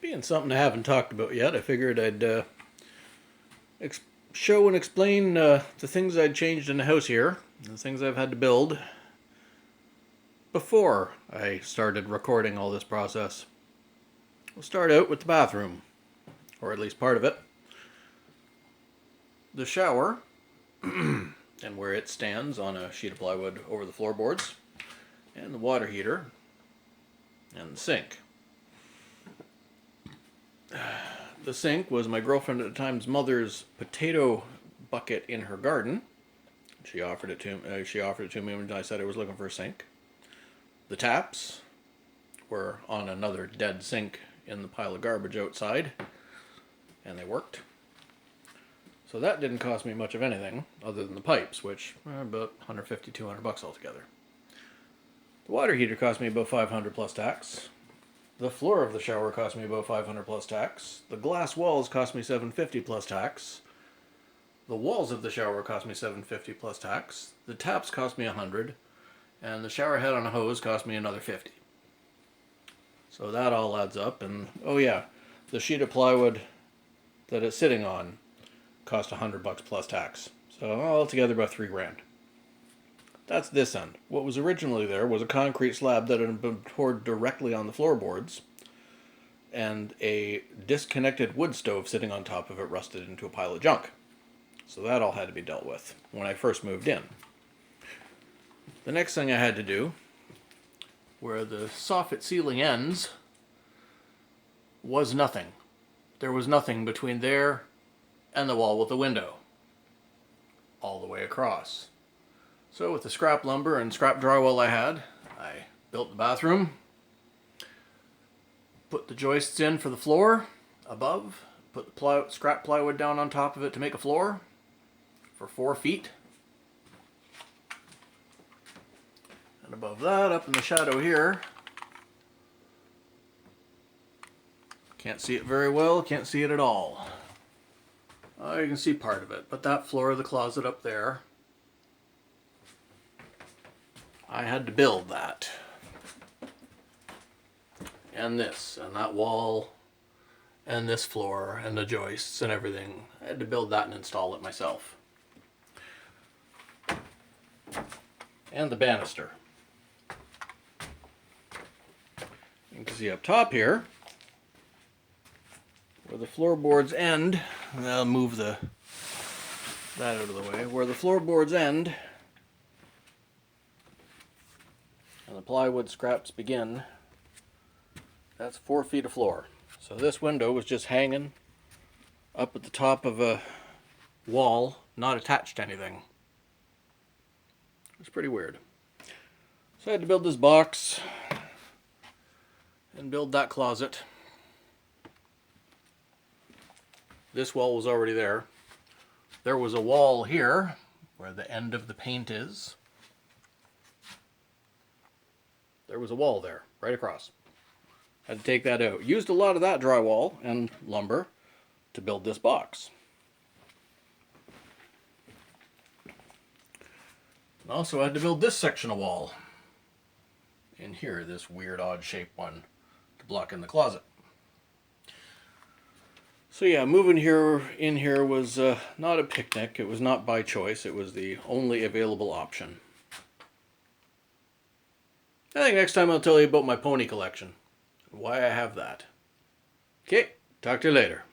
Being something I haven't talked about yet, I figured I'd show and explain the things I'd changed in the house here, the things I've had to build before I started recording all this process. We'll start out with the bathroom, or at least part of it. The shower, and where it stands on a sheet of plywood over the floorboards, and the water heater, and the sink. The sink was my girlfriend at the time's mother's potato bucket in her garden. She offered it to me when I said I was looking for a sink. The taps were on another dead sink in the pile of garbage outside, and they worked. So that didn't cost me much of anything other than the pipes, which were about $150, $200 altogether. The water heater cost me about $500 plus tax. The floor of the shower cost me about $500 plus tax. The glass walls cost me $750 plus tax. The walls of the shower cost me $750 plus tax. The taps cost me $100, and the shower head on a hose cost me another $50. So that all adds up, and oh yeah, the sheet of plywood that it's sitting on cost $100 plus tax. So altogether about $3,000. That's this end. What was originally there was a concrete slab that had been poured directly on the floorboards, and a disconnected wood stove sitting on top of it rusted into a pile of junk. So that all had to be dealt with when I first moved in. The next thing I had to do, where the soffit ceiling ends, was nothing. There was nothing between there and the wall with the window, all the way across. So with the scrap lumber and scrap drywall I had, I built the bathroom, put the joists in for the floor above, put the scrap plywood down on top of it to make a floor for 4 feet. And above that, up in the shadow here, can't see it very well, can't see it at all. You can see part of it, but that floor of the closet up there, I had to build that. And this, and that wall, and this floor, and the joists, and everything. I had to build that and install it myself. And the banister. You can see up top here, where the floorboards end, and I'll move that out of the way, where the floorboards end, and the plywood scraps begin, that's 4 feet of floor. So this window was just hanging up at the top of a wall, not attached to anything. It's pretty weird. So I had to build this box and build that closet. This wall was already there. There was a wall here where the end of the paint is. There was a wall there, right across. Had to take that out. Used a lot of that drywall and lumber to build this box. And also had to build this section of wall. In here, this weird odd shaped one to block in the closet. So yeah, moving in here was not a picnic. It was not by choice. It was the only available option. I think next time I'll tell you about my pony collection and why I have that. Okay, talk to you later.